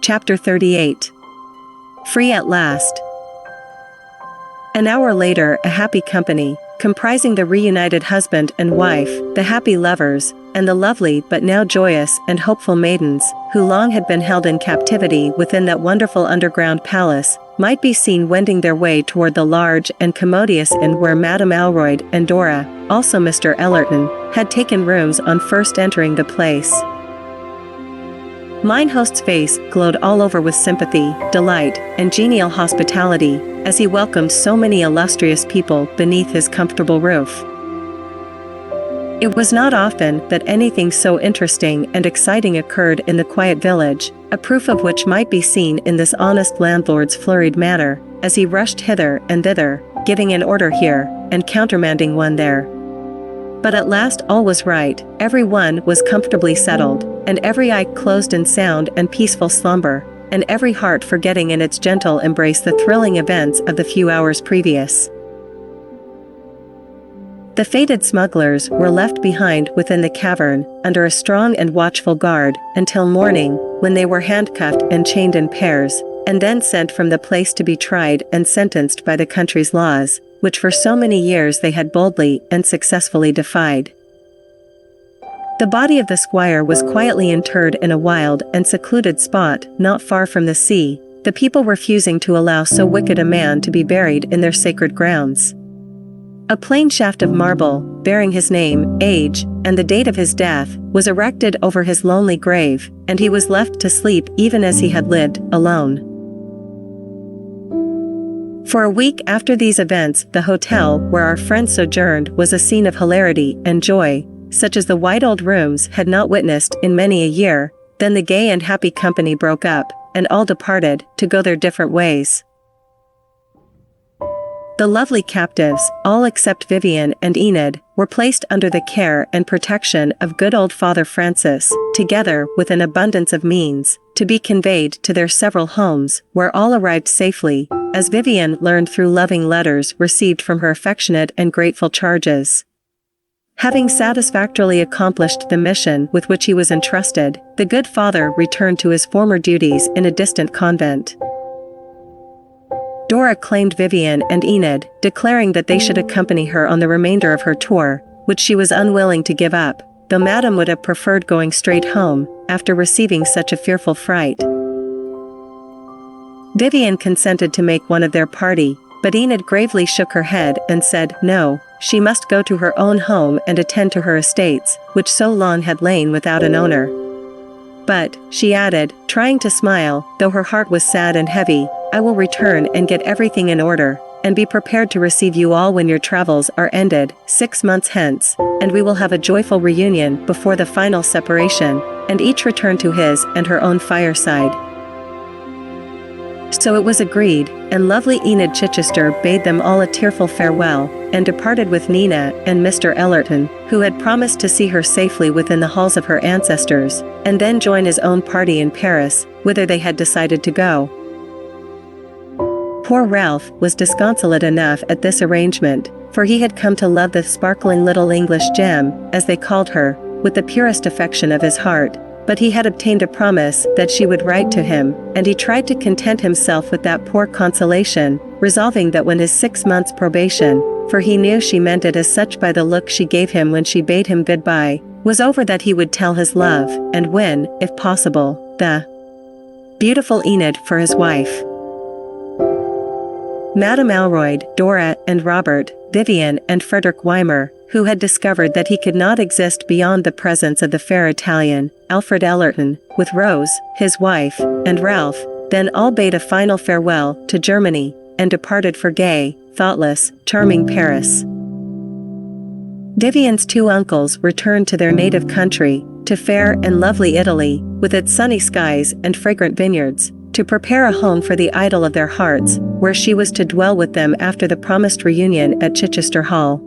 Chapter 38. Free at last. An hour later, a happy company, comprising the reunited husband and wife, the happy lovers, and the lovely but now joyous and hopeful maidens, who long had been held in captivity within that wonderful underground palace, might be seen wending their way toward the large and commodious inn where Madame Alroyd and Dora, also Mr. Ellerton, had taken rooms on first entering the place. Mine host's face glowed all over with sympathy, delight, and genial hospitality, as he welcomed so many illustrious people beneath his comfortable roof. It was not often that anything so interesting and exciting occurred in the quiet village, a proof of which might be seen in this honest landlord's flurried manner, as he rushed hither and thither, giving an order here, and countermanding one there. But at last all was right, every one was comfortably settled, and every eye closed in sound and peaceful slumber, and every heart forgetting in its gentle embrace the thrilling events of the few hours previous. The fated smugglers were left behind within the cavern, under a strong and watchful guard, until morning, when they were handcuffed and chained in pairs, and then sent from the place to be tried and sentenced by the country's laws, which for so many years they had boldly and successfully defied. The body of the squire was quietly interred in a wild and secluded spot not far from the sea, the people refusing to allow so wicked a man to be buried in their sacred grounds. A plain shaft of marble, bearing his name, age, and the date of his death, was erected over his lonely grave, and he was left to sleep even as he had lived, alone. For a week after these events, the hotel where our friend sojourned was a scene of hilarity and joy, such as the white old rooms had not witnessed in many a year. Then the gay and happy company broke up, and all departed, to go their different ways. The lovely captives, all except Vivian and Enid, were placed under the care and protection of good old Father Francis, together with an abundance of means, to be conveyed to their several homes, where all arrived safely, as Vivian learned through loving letters received from her affectionate and grateful charges. Having satisfactorily accomplished the mission with which he was entrusted, the good father returned to his former duties in a distant convent. Dora claimed Vivian and Enid, declaring that they should accompany her on the remainder of her tour, which she was unwilling to give up, though Madame would have preferred going straight home, after receiving such a fearful fright. Vivian consented to make one of their party, but Enid gravely shook her head and said no, she must go to her own home and attend to her estates, which so long had lain without an owner. But, she added, trying to smile, though her heart was sad and heavy, I will return and get everything in order, and be prepared to receive you all when your travels are ended, 6 months hence, and we will have a joyful reunion before the final separation, and each return to his and her own fireside. So it was agreed, and lovely Enid Chichester bade them all a tearful farewell, and departed with Nina and Mr. Ellerton, who had promised to see her safely within the halls of her ancestors, and then join his own party in Paris, whither they had decided to go. Poor Ralph was disconsolate enough at this arrangement, for he had come to love the sparkling little English gem, as they called her, with the purest affection of his heart, but he had obtained a promise that she would write to him, and he tried to content himself with that poor consolation, resolving that when his 6 months' probation, for he knew she meant it as such by the look she gave him when she bade him goodbye, was over, that he would tell his love, and win, if possible, the beautiful Enid for his wife. Madame Alroyd, Dora and Robert, Vivian and Frederick Weimer, who had discovered that he could not exist beyond the presence of the fair Italian, Alfred Ellerton, with Rose, his wife, and Ralph, then all bade a final farewell to Germany, and departed for gay, thoughtless, charming Paris. Vivian's 2 uncles returned to their native country, to fair and lovely Italy, with its sunny skies and fragrant vineyards, to prepare a home for the idol of their hearts, where she was to dwell with them after the promised reunion at Chichester Hall.